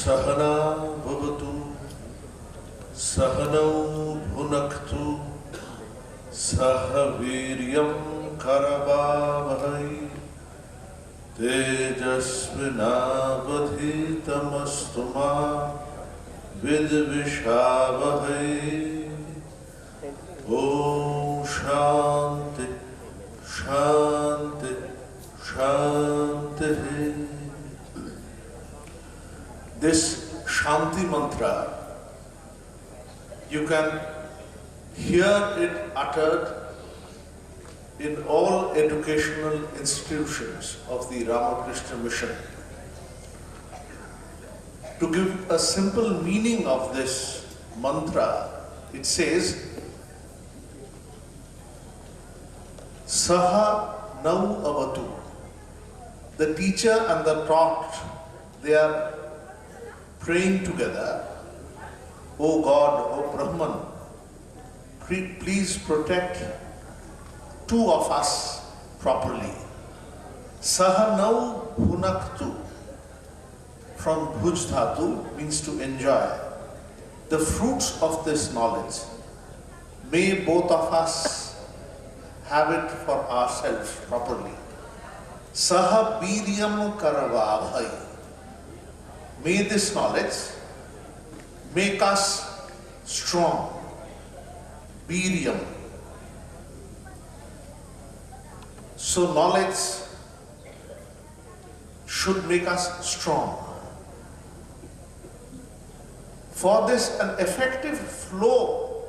Sahana bhavatu, sahanau bhunaktu, sahaviryam karavavahai, tejasvinavadhitamastu ma vidvishavahai. Om Shanti, Shanti, Shanti. This Shanti mantra, you can hear it uttered in all educational institutions of the Ramakrishna Mission. To give a simple meaning of this mantra, it says, Saha Nau Avatu. The teacher and the taught, they are praying together. O God, O Brahman, please protect two of us properly. Sahanau Bhunaktu, from Bhuj Dhatu, means to enjoy the fruits of this knowledge. May both of us have it for ourselves properly. Saha Biryam Karavavhai. May this knowledge make us strong. Biryam. So knowledge should make us strong. For this, an effective flow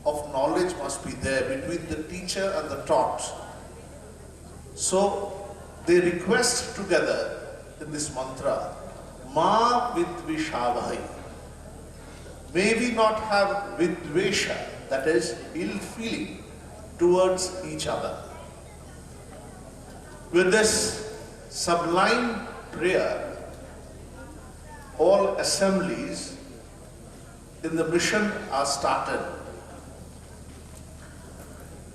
of knowledge must be there between the teacher and the taught. So they request together in this mantra, Ma Vidvishavahai. May we not have vidvesha, that is ill feeling towards each other. With this sublime prayer, all assemblies in the mission are started.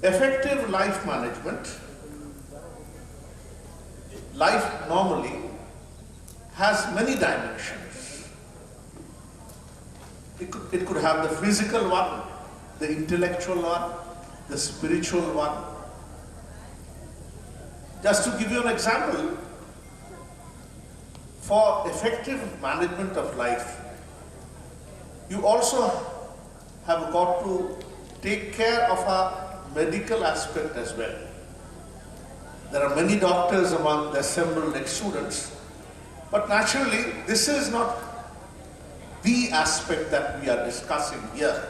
Effective life management. Life normally has many dimensions. It could have the physical one, the intellectual one, the spiritual one. Just to give you an example, for effective management of life, you also have got to take care of a medical aspect as well. There are many doctors among the assembled students, but naturally this is not the aspect that we are discussing here.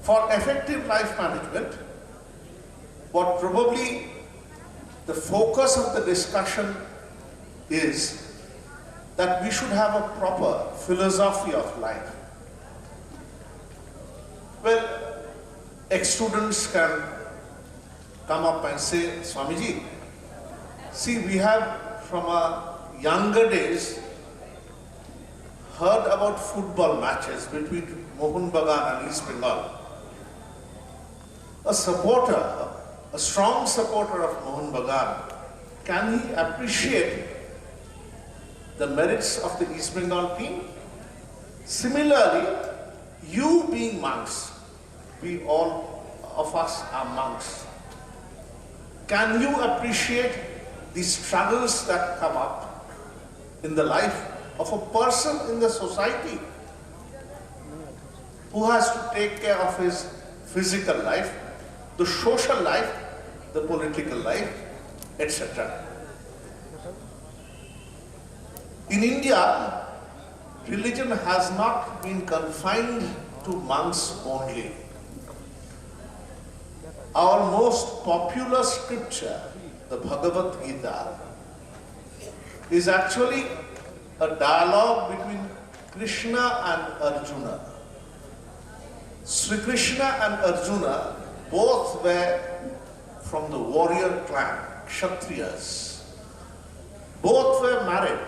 For effective life management, what probably the focus of the discussion is that we should have a proper philosophy of life. Well, ex-students can come up and say, Swamiji, see, we have from our younger days heard about football matches between Mohun Bagan and East Bengal. A supporter, a strong supporter of Mohun Bagan, can he appreciate the merits of the East Bengal team? Similarly, you being monks, we all of us are monks. Can you appreciate the struggles that come up in the life of a person in the society who has to take care of his physical life, the social life, the political life, etc. In India, religion has not been confined to monks only. Our most popular scripture, the Bhagavad Gita, is actually a dialogue between Krishna and Arjuna. Sri Krishna and Arjuna both were from the warrior clan, Kshatriyas. Both were married.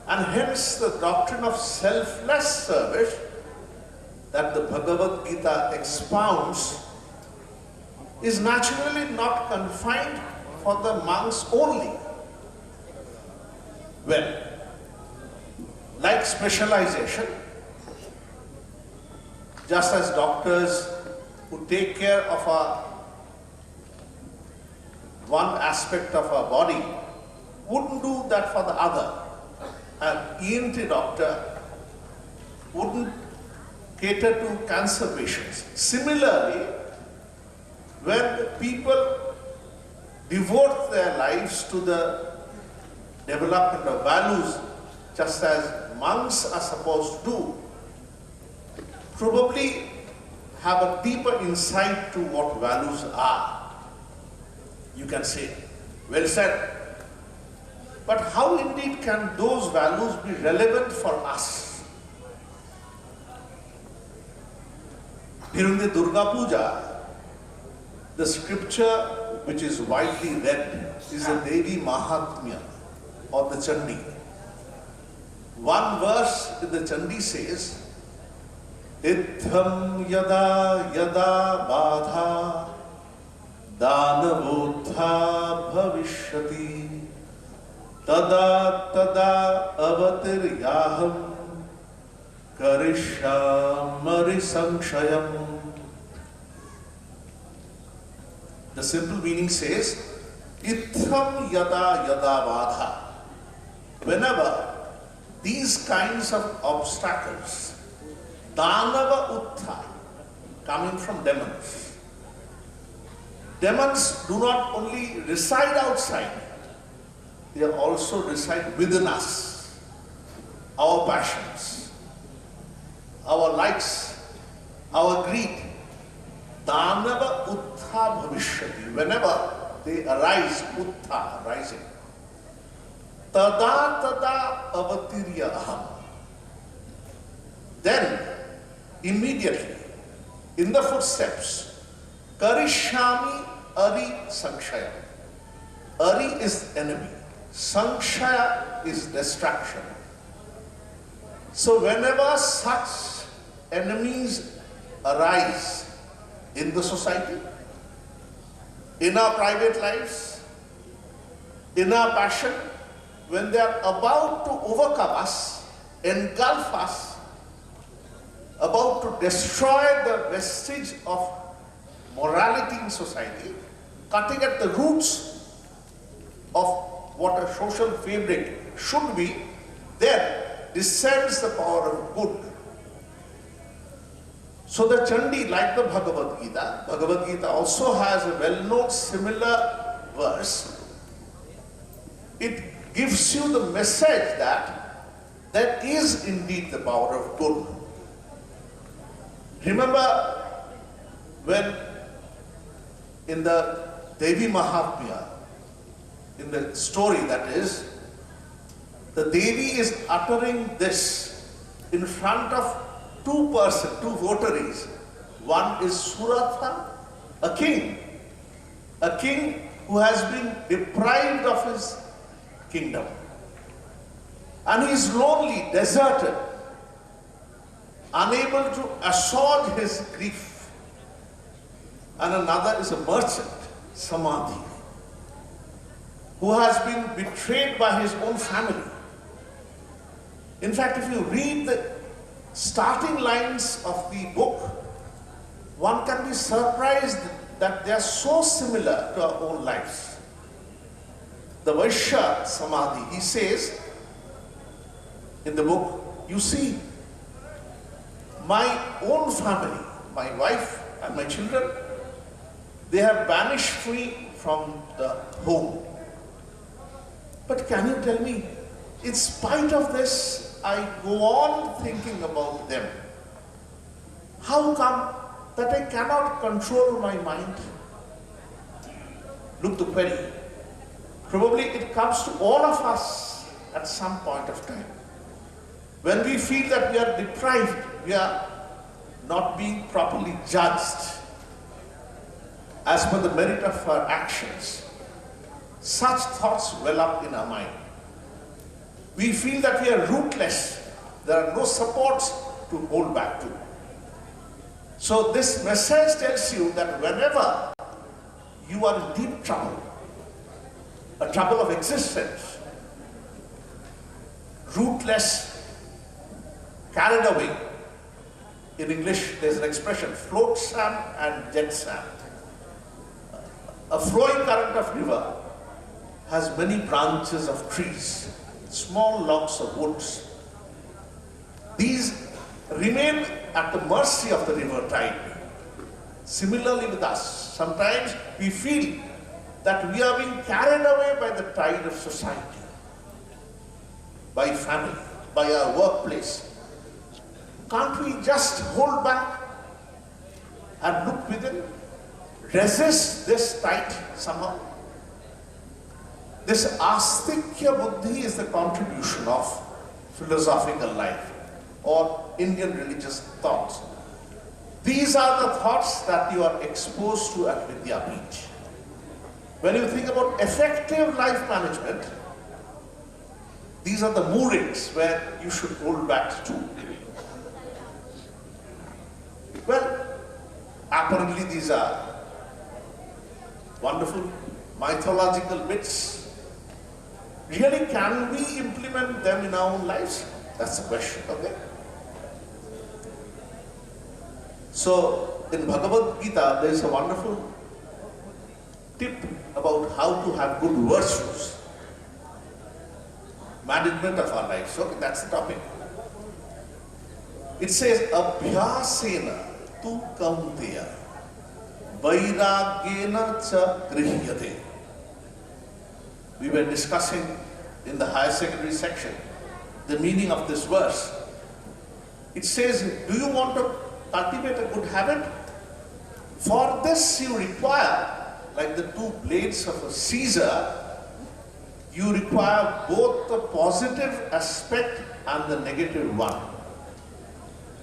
And hence the doctrine of selfless service that the Bhagavad Gita expounds is naturally not confined for the monks only. Well, like specialization, just as doctors who take care of one aspect of our body wouldn't do that for the other. An ENT doctor wouldn't cater to cancer patients. Similarly, when people devote their lives to the development of values, just as monks are supposed to do, probably have a deeper insight to what values are. You can say, well said. But how indeed can those values be relevant for us? During the Durga Puja, the scripture which is widely read is the Devi Mahatmya or the Chandi. One verse in the Chandi says, Itham yada yada badha danavotha bhavishyati tada tada avatiryaham karishamari samshayam. The simple meaning says, Itham yada yada badha. Whenever these kinds of obstacles, Danava Uttha, coming from demons. Demons do not only reside outside, they also reside within us. Our passions, our likes, our greed. Danava Uttha Bhavishyati. Whenever they arise, Uttha, rising. Tada tada avatirya aham. Then, immediately, in the footsteps, Karishami Ari Sanshaya. Ari is enemy. Sanshaya is distraction. So whenever such enemies arise in the society, in our private lives, in our passion, when they are about to overcome us, engulf us, about to destroy the vestige of morality in society, cutting at the roots of what a social fabric should be, then descends the power of good. So the Chandi, like the Bhagavad Gita also has a well-known similar verse. It gives you the message that there is indeed the power of good. Remember when in the Devi Mahatmya, in the story that is, the Devi is uttering this in front of two votaries. One is Suratha, a king who has been deprived of his kingdom. And he is lonely, deserted, unable to assuage his grief. And another is a merchant, Samadhi, who has been betrayed by his own family. In fact, if you read the starting lines of the book, one can be surprised that they are so similar to our own lives. The Vaishya Samadhi, he says in the book, you see, my own family, my wife and my children, they have banished me from the home. But can you tell me, in spite of this, I go on thinking about them. How come that I cannot control my mind? Look to query. Probably it comes to all of us at some point of time. When we feel that we are deprived, we are not being properly judged as per the merit of our actions, such thoughts well up in our mind. We feel that we are rootless. There are no supports to hold back to. So this message tells you that whenever you are in deep trouble, a trouble of existence, rootless, carried away. In English, there's an expression, float sand and jet sand. A flowing current of river has many branches of trees, small logs of woods. These remain at the mercy of the river tide. Similarly with us, sometimes we feel that we are being carried away by the tide of society, by family, by our workplace. Can't we just hold back and look within? Resist this tide somehow? This astikya buddhi is the contribution of philosophical life or Indian religious thoughts. These are the thoughts that you are exposed to at Vidyapith. When you think about effective life management, these are the moorings where you should hold back to. Well, apparently these are wonderful mythological bits. Really, can we implement them in our own lives? That's the question, okay? So, in Bhagavad Gita, there is a wonderful tip about how to have good virtues. Management of our lives. Okay, that's the topic. It says, Abhyasena tu kaunteya vairagyena cha grihyate. We were discussing in the higher secondary section the meaning of this verse. It says, do you want to cultivate a good habit? For this you require, like the two blades of a Caesar, you require both the positive aspect and the negative one.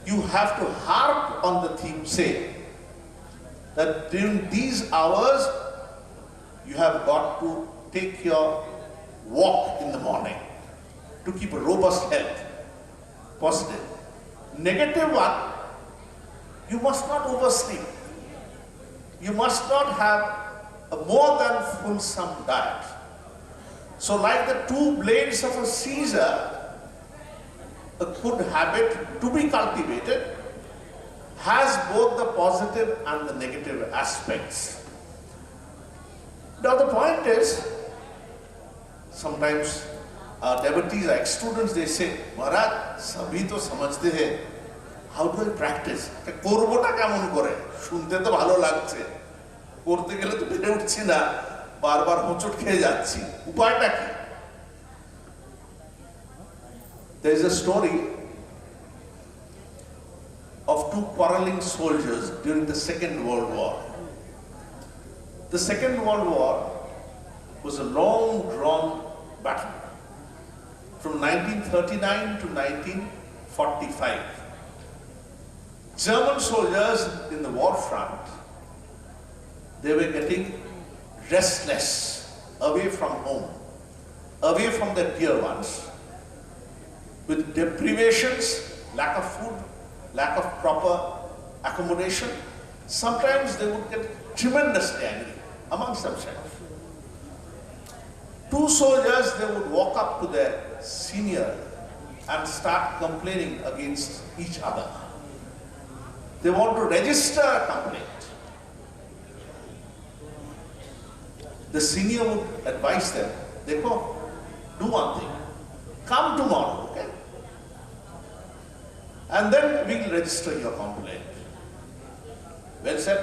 You have to harp on the theme, say, that during these hours, you have got to take your walk in the morning to keep a robust health. Positive. Negative one, you must not oversleep. You must not have a more than fulsome diet. So like the two blades of a Caesar, a good habit to be cultivated has both the positive and the negative aspects. Now the point is, sometimes our devotees, our ex-students, they say, Maharaj, sabhi to samajhte hai. How do I practice? Korbo ta kemon kore? Shunte to bhalo lagche. Korte gele to pere utchi na, bar bar hochot খেয়ে যাচ্ছি. উপায়টা কি? There is a story of two quarreling soldiers during the Second World War. The Second World War was a long drawn battle from 1939 to 1945. German soldiers in the war front, they were getting restless, away from home, away from their dear ones, with deprivations, lack of food, lack of proper accommodation. Sometimes they would get tremendously angry amongst themselves. Two soldiers, they would walk up to their senior and start complaining against each other. They want to register a complaint. The senior would advise them, Dekho, do one thing. Come tomorrow, okay? And then we'll register your complaint. Well said.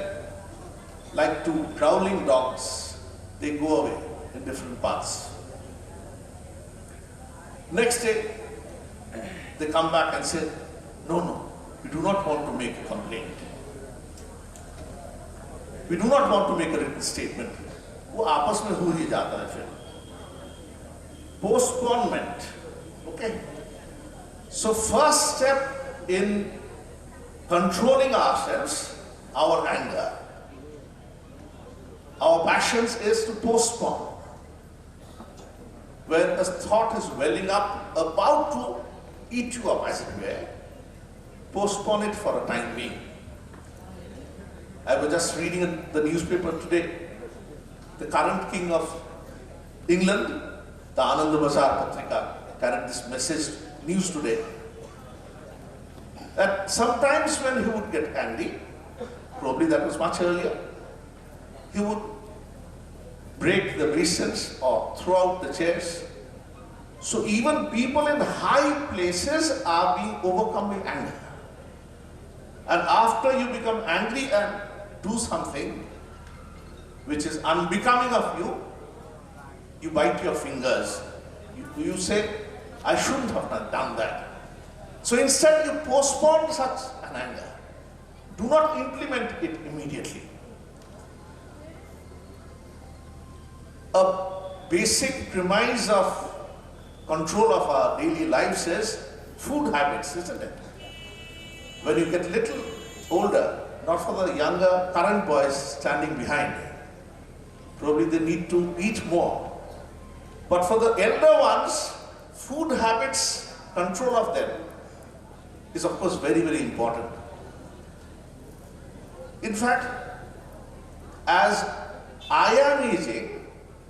Like two growling dogs, they go away in different paths. Next day, they come back and say, no, we do not want to make a complaint. We do not want to make a written statement. वो आपस में हो ही जाता है फिर. Postponement. Okay. So first step in controlling ourselves, our anger, our passions, is to postpone. When a thought is welling up, about to eat you up, as it were, postpone it for a time being. I was just reading in the newspaper today, the current king of England, the Anand Bazar Patrika carried this message, news today, that sometimes when he would get angry, probably that was much earlier, he would break the basins or throw out the chairs. So even people in high places are being overcome with anger. And after you become angry and do something which is unbecoming of you, you bite your fingers. You say, I shouldn't have done that. So instead you postpone such an anger. Do not implement it immediately. A basic premise of control of our daily lives is food habits, isn't it? When you get little older, not for the younger current boys standing behind, probably they need to eat more. But for the elder ones, food habits, control of them is of course very, very important. In fact, as I am aging,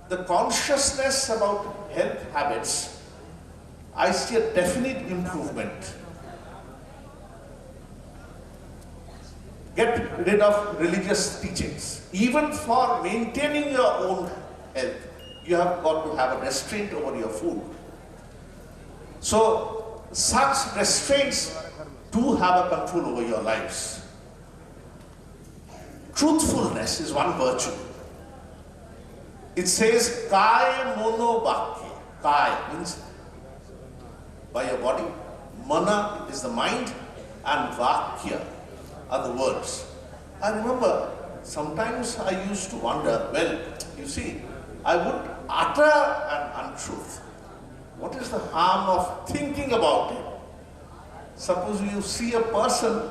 the consciousness about health habits, I see a definite improvement. Get rid of religious teachings. Even for maintaining your own health, you have got to have a restraint over your food. So, such restraints do have a control over your lives. Truthfulness is one virtue. It says, Kaya mono bhakti. Kaya means by your body, mana is the mind, and vakya are the words. I remember sometimes I used to wonder, well, you see, I would utter an untruth. What is the harm of thinking about it? Suppose you see a person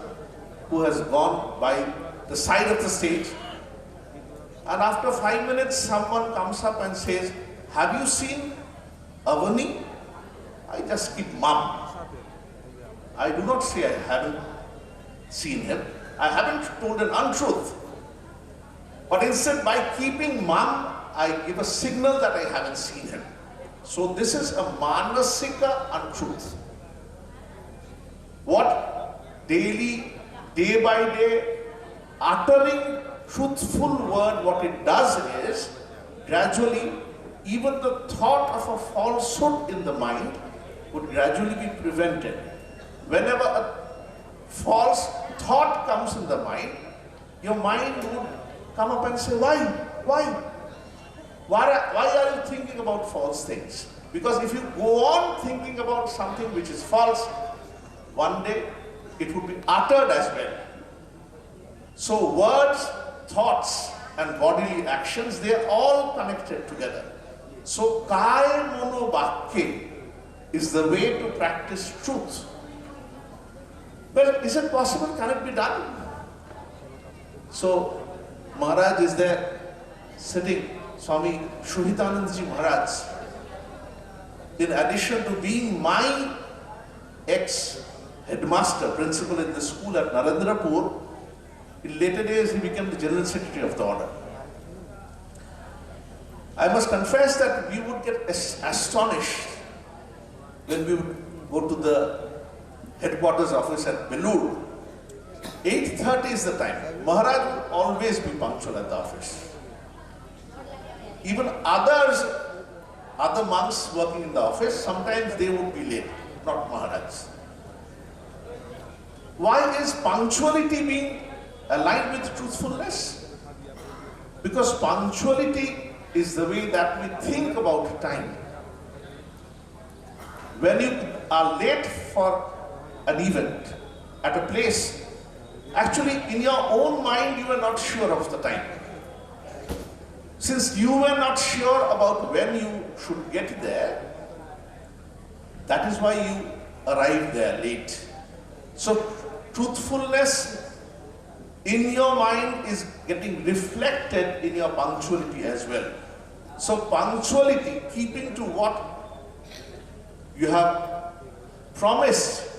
who has gone by the side of the stage, and after 5 minutes someone comes up and says, have you seen Avani? I just keep mum. I do not say I haven't seen him. I haven't told an untruth. But instead, by keeping mum, I give a signal that I haven't seen him. So this is a manasika untruth. What daily, day by day, uttering truthful word, what it does is, gradually, even the thought of a falsehood in the mind would gradually be prevented. Whenever a false thought comes in the mind, your mind would come up and say, why? Why are you thinking about false things? Because if you go on thinking about something which is false, one day it would be uttered as well. So words, thoughts and bodily actions, they are all connected together. So kaya mono bhakti is the way to practice truth. But is it possible? Can it be done? So Maharaj is there sitting, Swami Shuhitanandaji Maharaj. In addition to being my ex-headmaster, principal in the school at Narendrapur, in later days he became the General Secretary of the order. I must confess that we would get astonished when we would go to the headquarters office at Belur. 8:30 is the time. Maharaj would always be punctual at the office. Even other monks working in the office, sometimes they would be late, not Maharaj. Why is punctuality being aligned with truthfulness? Because punctuality is the way that we think about time. When you are late for an event at a place, actually in your own mind you are not sure of the time. Since you were not sure about when you should get there, that is why you arrived there late. So truthfulness in your mind is getting reflected in your punctuality as well. So punctuality, keeping to what you have promised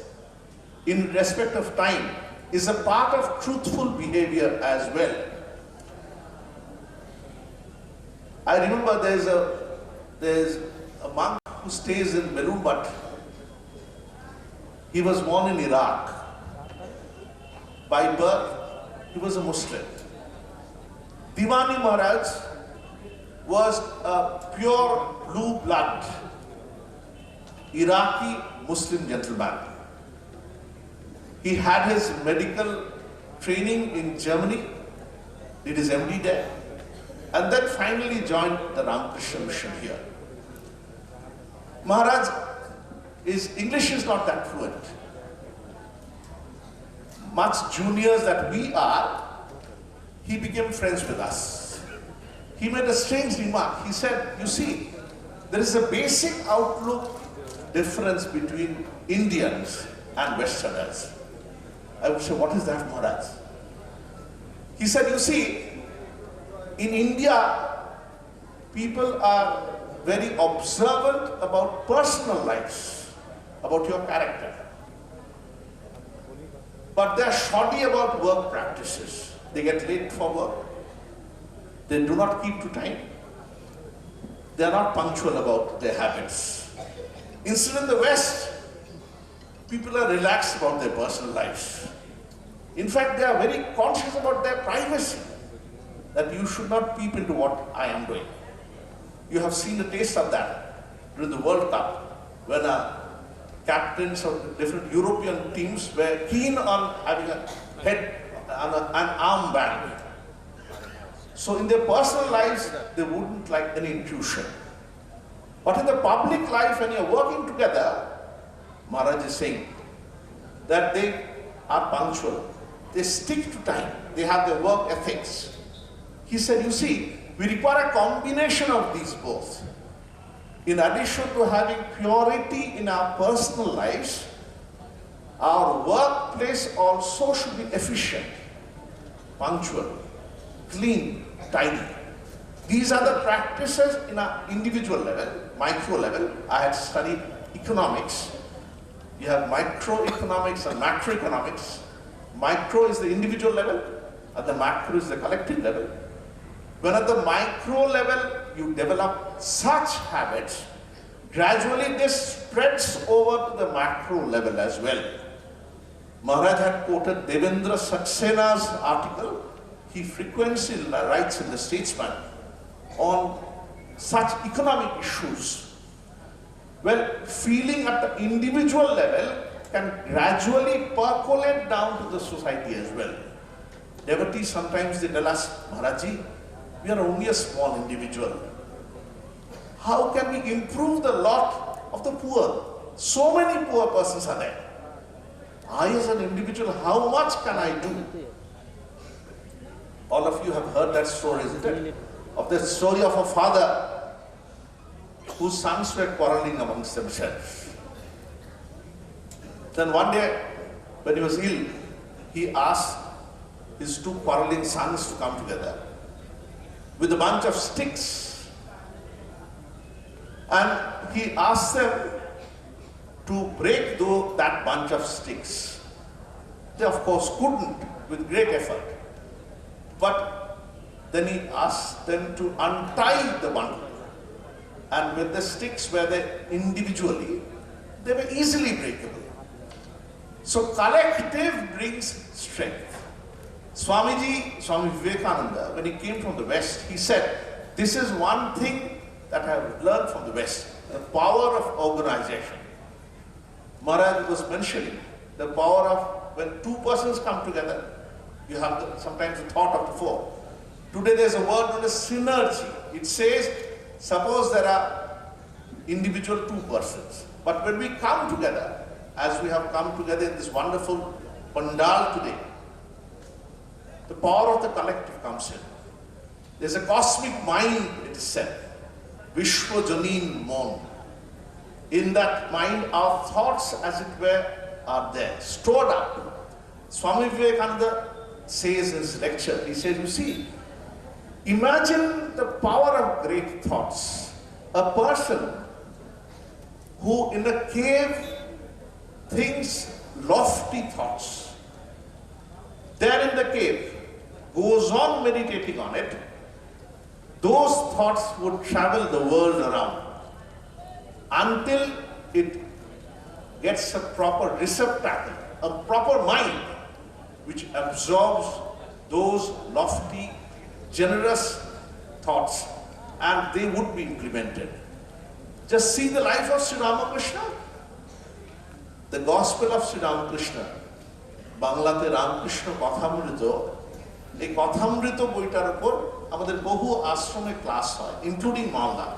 in respect of time, is a part of truthful behavior as well. I remember there's a monk who stays in Beru, but he was born in Iraq. By birth, he was a Muslim. Diwani Maharaj was a pure blue blood Iraqi Muslim gentleman. He had his medical training in Germany, did his MD there, and then finally joined the Ramakrishna mission here. Maharaj, his English is not that fluent. Much juniors that we are, he became friends with us. He made a strange remark. He said, you see, there is a basic outlook difference between Indians and Westerners. I would say, what is that, Maharaj? He said, you see, in India, people are very observant about personal lives, about your character. But they are shoddy about work practices. They get late for work. They do not keep to time. They are not punctual about their habits. Instead, in the West, people are relaxed about their personal lives. In fact, they are very conscious about their privacy, that you should not peep into what I am doing. You have seen a taste of that during the World Cup, when captains of different European teams were keen on having a head, an armband. So in their personal lives, they wouldn't like any intrusion. But in the public life, when you're working together, Maharaj is saying that they are punctual. They stick to time. They have their work ethics. He said, you see, we require a combination of these both. In addition to having purity in our personal lives, our workplace also should be efficient, punctual, clean, tidy. These are the practices in our individual level, micro level. I had studied economics. You have microeconomics and macroeconomics. Micro is the individual level, and the macro is the collective level. When at the micro level you develop such habits, gradually this spreads over to the macro level as well. Maharaj had quoted Devendra Saksena's article. He frequently writes in the Statesman on such economic issues. Well, feeling at the individual level can gradually percolate down to the society as well. Devotees sometimes they tell us, Maharajji, we are only a small individual. How can we improve the lot of the poor? So many poor persons are there. I as an individual, how much can I do? All of you have heard that story, isn't it? Of the story of a father whose sons were quarreling amongst themselves. Then one day, when he was ill, he asked his two quarreling sons to come together with a bunch of sticks. And he asked them to break that bunch of sticks. They of course couldn't, with great effort. But then he asked them to untie the bundle. And when the sticks were there individually, they were easily breakable. So collective brings strength. Swami Vidyapith, when he came from the West, he said, this is one thing that I have learned from the West, the power of organization. Maharaj was mentioning the power of when two persons come together, you have sometimes the thought of the four. Today there's a word known as synergy. It says, suppose there are individual two persons, but when we come together, as we have come together in this wonderful pandal today, the power of the collective comes in. There's a cosmic mind, it is said, Vishwa Janin Mon. In that mind, our thoughts, as it were, are there, stored up. Swami Vivekananda says in his lecture, he says, you see, imagine the power of great thoughts. A person who in a cave thinks lofty thoughts, there in the cave, goes on meditating on it, those thoughts would travel the world around. until it gets a proper receptacle, a proper mind which absorbs those lofty, generous thoughts, and they would be implemented. Just see the life of Sri Ramakrishna. The Gospel of Sri Ramakrishna, বাংলাতে রামকৃষ্ণ কথামৃত, এই কথামৃত বইটার উপর আমাদের বহু আশ্রমে class হয়, including Malda.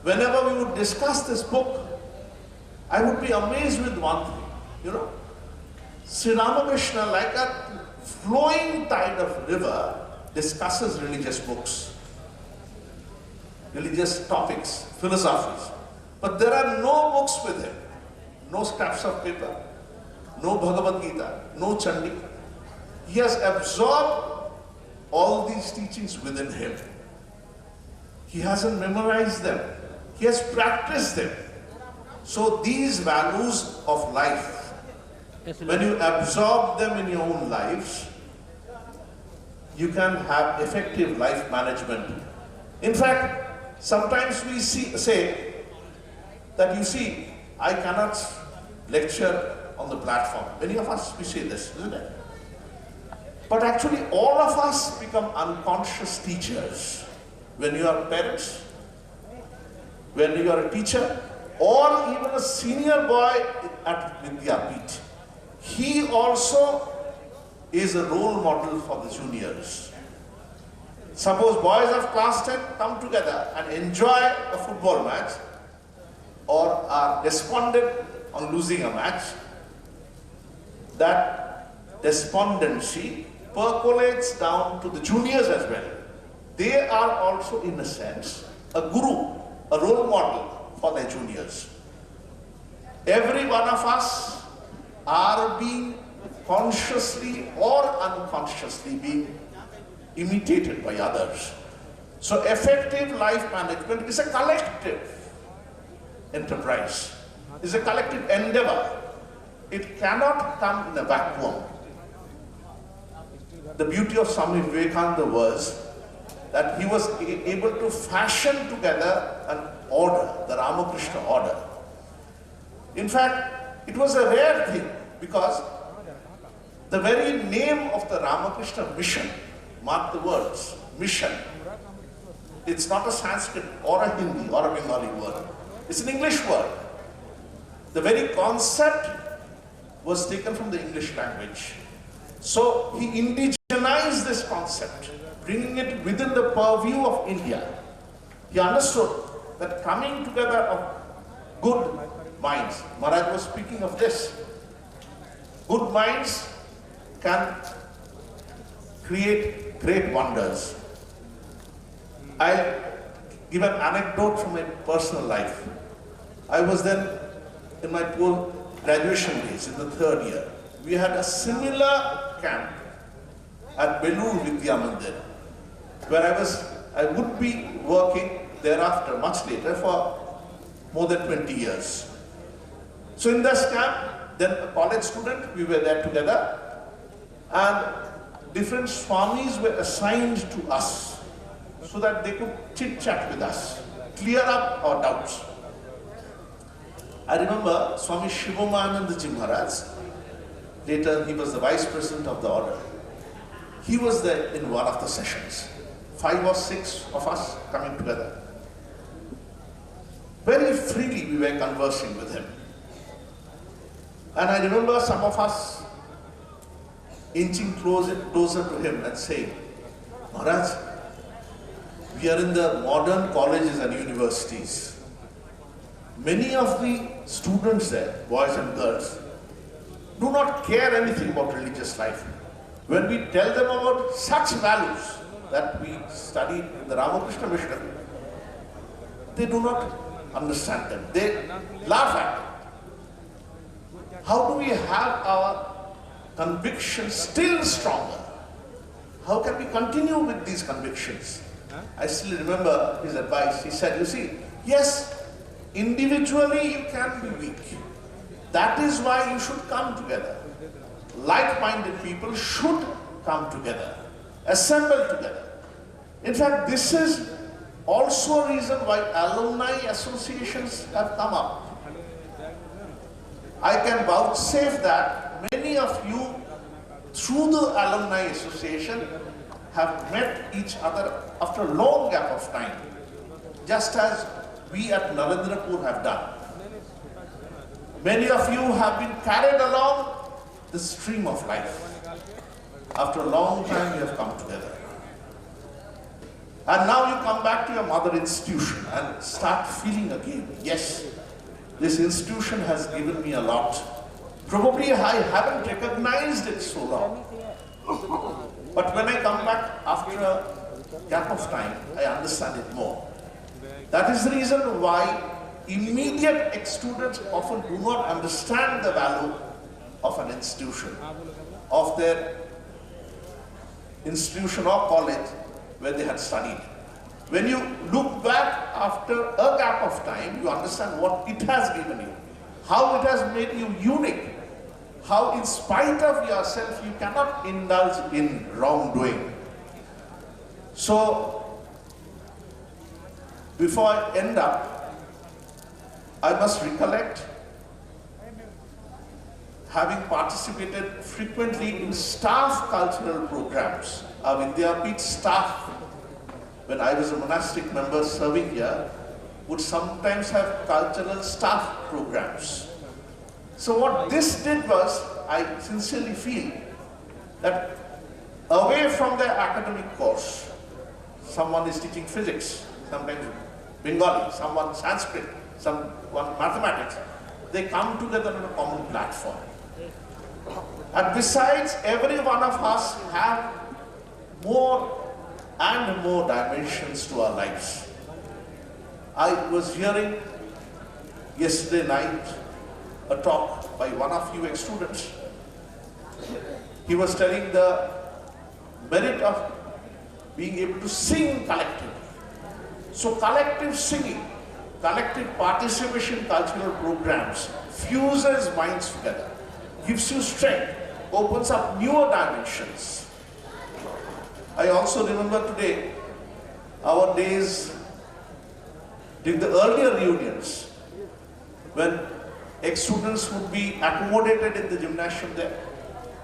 Whenever we would discuss this book, I would be amazed with one thing, Sri Ramakrishna, like a flowing tide of river, discusses religious books, religious topics, philosophies. But there are no books with him, no scraps of paper, no Bhagavad Gita, no Chandi. He has absorbed all these teachings within him. He hasn't memorized them. He has practiced them. So these values of life, when you absorb them in your own lives, you can have effective life management. In fact, sometimes we say that, I cannot lecture on the platform. Many of us, we say this, isn't it? But actually, all of us become unconscious teachers. When you are parents, when you are a teacher, or even a senior boy at Vidyapith, he also is a role model for the juniors. Suppose boys of class 10 come together and enjoy a football match, or are despondent on losing a match, that despondency percolates down to the juniors as well. They are also, in a sense, a guru, a role model for their juniors. Every one of us are being consciously or unconsciously being imitated by others. So effective life management is a collective enterprise, is a collective endeavor. It cannot come in a vacuum. The beauty of Swami Vivekananda was that he was able to fashion together an order, the Ramakrishna order. In fact, it was a rare thing, because the very name of the Ramakrishna mission, mark the words, mission, it's not a Sanskrit or a Hindi or a Bengali word. It's an English word. The very concept was taken from the English language. So he indigenized this concept, bringing it within the purview of India. He understood that coming together of good minds, Maharaj was speaking of this, good minds can create great wonders. I'll give an anecdote from my personal life. I was then in my graduation days, in the 3rd year. We had a similar camp at Belur Vidya Mandir, where I would be working thereafter, much later, for more than 20 years. So in this camp, then a college student, we were there together, and different Swamis were assigned to us so that they could chit-chat with us, clear up our doubts. I remember Swami Shivamanandaji Maharaj, later he was the vice president of the order. He was there in one of the sessions, 5 or 6 of us coming together. Very freely we were conversing with him. And I remember some of us inching closer to him and saying, Maharaj, we are in the modern colleges and universities. Many of the students there, boys and girls, do not care anything about religious life. When we tell them about such values that we studied in the Ramakrishna mission, they do not understand them. They laugh at them. How do we have our convictions still stronger? How can we continue with these convictions? I still remember his advice. He said, yes, individually you can be weak. That is why you should come together. Like-minded people should come together, assemble together. In fact, this is also a reason why alumni associations have come up. I can vouchsafe that many of you, through the alumni association, have met each other after a long gap of time, just as we at Narendrapur have done. Many of you have been carried along the stream of life. After a long time, you have come together. And now you come back to your mother institution and start feeling again, yes, this institution has given me a lot. Probably I haven't recognized it so long. But when I come back after a gap of time, I understand it more. That is the reason why immediate ex-students often do not understand the value of an institution, of their institution or college where they had studied. When you look back after a gap of time, you understand what it has given you, how it has made you unique, how in spite of yourself you cannot indulge in wrongdoing. So, before I end up, I must recollect having participated frequently in staff cultural programs. Our Vidyapith staff, when I was a monastic member serving here, would sometimes have cultural staff programs. So what this did was, I sincerely feel that away from their academic course, someone is teaching physics, sometimes Bengali, someone Sanskrit, someone mathematics, they come together on a common platform. And besides, every one of us have more and more dimensions to our lives. I was hearing yesterday night a talk by one of you ex-students. He was telling the merit of being able to sing collectively. So collective singing, collective participation cultural programs fuses minds together, gives you strength, opens up newer dimensions. I also remember today our days during the earlier reunions when ex-students would be accommodated in the gymnasium there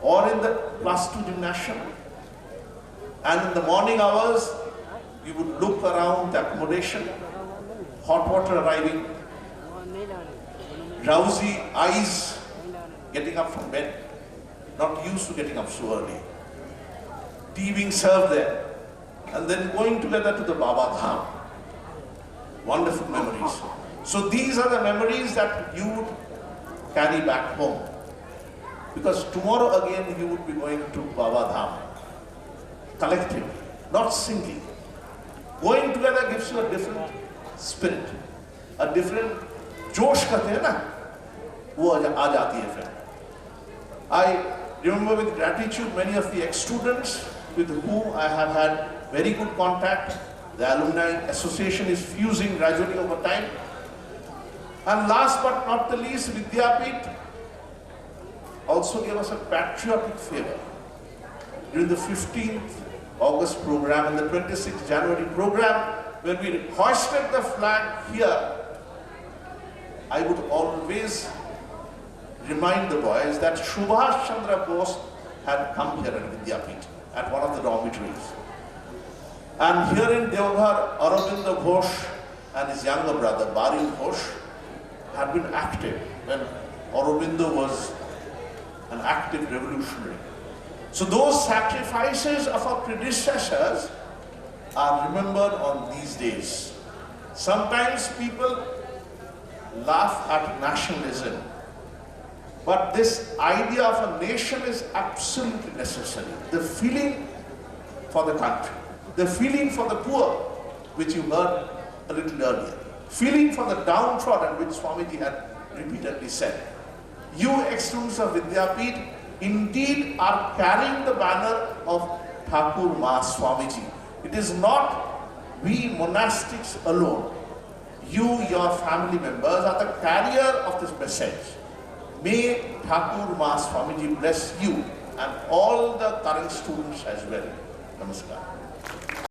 or in the +2 gymnasium, and in the morning hours you would look around the accommodation, hot water arriving, drowsy eyes getting up from bed, not used to getting up so early, tea being served there, and then going together to the Baba Dham. Wonderful memories. So these are the memories that you would carry back home, because tomorrow again you would be going to Baba Dham, collectively, not singly. Going together gives you a different spirit, a different josh कहते हैं ना, वो आ जाती है फिर. I remember with gratitude many of the ex-students with whom I have had very good contact. The alumni association is fusing gradually over time. And last but not the least, Vidyapith also gave us a patriotic favor. During the 15th August program and the 26th January program, when we hoisted the flag here, I would always remind the boys that Subhash Chandra Bose had come here at Vidyapith, at one of the dormitories. And here in Deoghar, Aurobindo Ghosh and his younger brother, Baril Ghosh, had been active when Aurobindo was an active revolutionary. So those sacrifices of our predecessors are remembered on these days. Sometimes people laugh at nationalism, but this idea of a nation is absolutely necessary. The feeling for the country, the feeling for the poor, which you heard a little earlier, feeling for the downtrodden, which Swamiji had repeatedly said. You ex-students of Vidyapith indeed are carrying the banner of Thakur Mas Swamiji. It is not we monastics alone. You, your family members, are the carrier of this message. May Thakur Mas Swamiji bless you and all the current students as well. Namaskar.